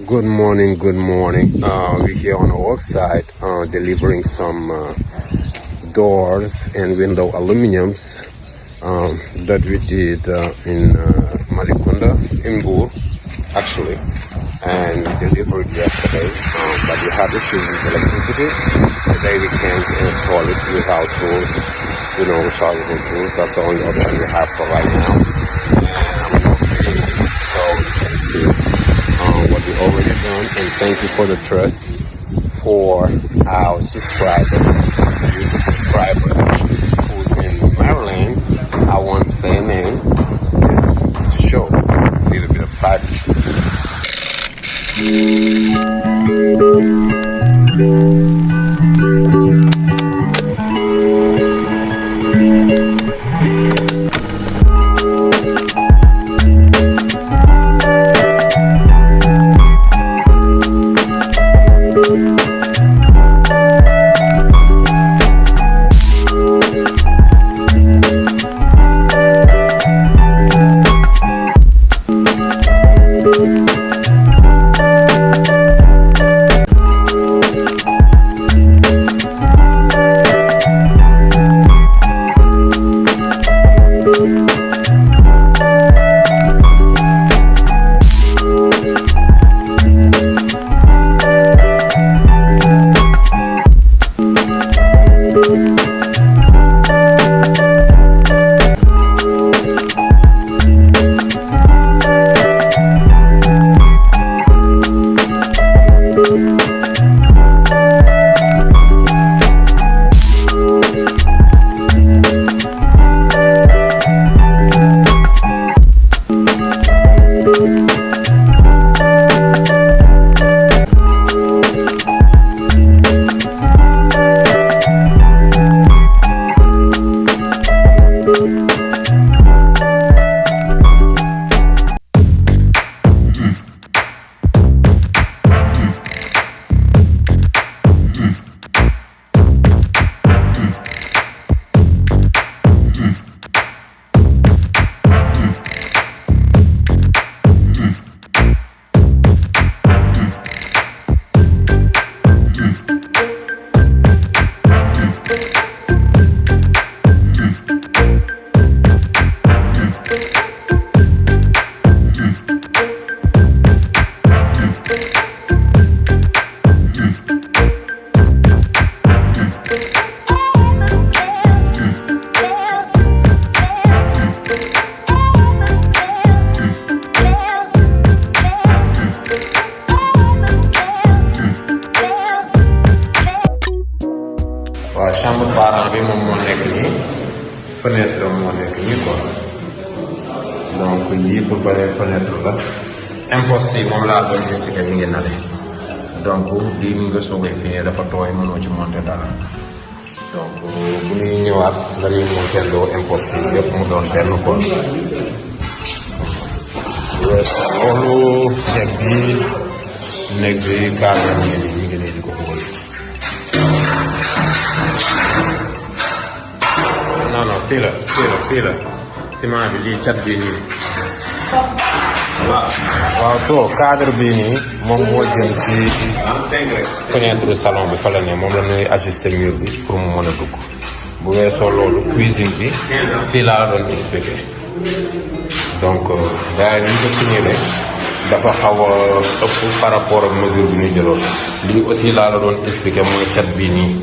Good morning, good morning. We're here on the work site delivering some doors and window aluminiums that we did in Malikunda, in Bour, actually, and delivered yesterday. But we had issues with electricity. Today we can't install it without tools, charging tools. That's the only option we have for right now. So you can see what we already done, and thank you for the trust for our subscribers, YouTube subscribers who's in Maryland. I won't say name just to show a little bit of privacy. chambre parent bi moom moo nekk nii fenêtre moo nekk nii quoi donc yii pour beneen fenêtre la impossible moom laa doon expliqué mi ngi nale donc bii mi nga soogay fini dafa tooy mënoo ci monter dara donc bu ñuy ñëwaat dañuy monter loo impossible yëpp mu doon benn quoi loolu nekk bi Kaale mi ngi nii di ko xool non fii la ciment bi lii cat bii nii waaw to cadre bii nii moom moo jëm ci fenêtre salon bi fa la ne moom la ñuy ajuster mur bi pour mu mën a dugg bu weesoo loolu cuisine bi fii laa la doon expliqué donc daal li ko signalé dafa xaw a ëpp par rapport ak mesure bi ñu jëloon lii aussi laa la doon expliqué mooy cat bii nii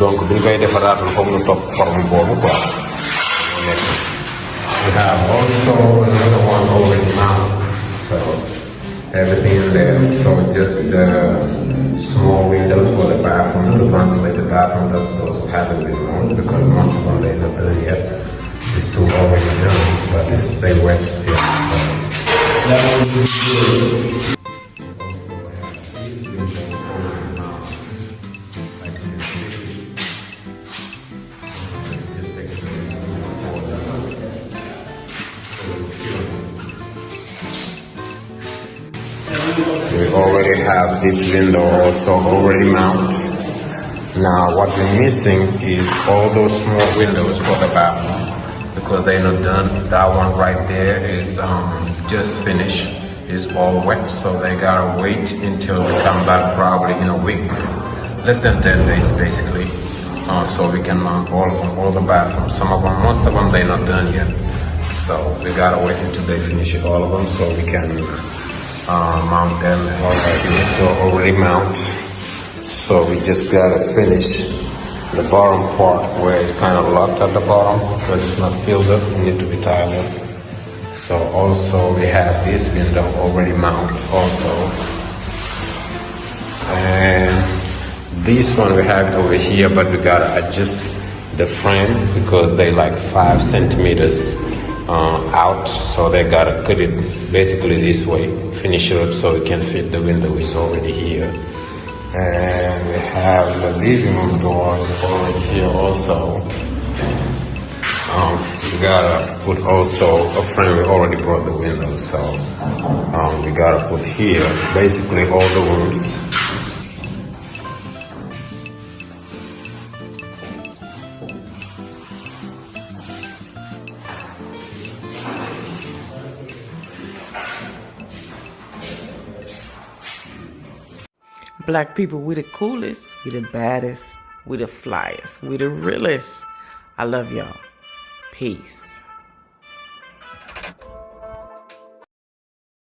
donc duñ koy defaraatul foog ñu topp forme boobu quoi nekk we have also another one already now so everything is there so just the small windows for the bathroom to ventilate the bathroom that's also haven't been on because most of them they not done yet it's too already done but they wet still so that one is good. We already have this window also already mounted. Now what we're missing is all those small windows for the bathroom because they're not done. That one right there is just finished. is all wet, so they gotta wait until we come back probably in a week, less than 10 days basically. So we can mount all of them, all the bathrooms. Some of them, most of them, they're not done yet. So we gotta wait until they finish it, all of them, so we can mount them. All right, we already mount. So we just gotta finish the bottom part where it's kind of locked at the bottom because it's not filled up. It need to be tiled up. So also we have this window already mounted also. And this one we have it over here, but we gotta adjust the frame because they like 5 centimeters out, so they gotta cut it basically this way, finish it up so it can fit. The window is already here. And we have the living room doors already here also. We gotta put also a frame. We already brought the window, so we gotta put here basically all the rooms. Black people, we the coolest, we the baddest, we the flyest, we the realest. I love y'all. Peace.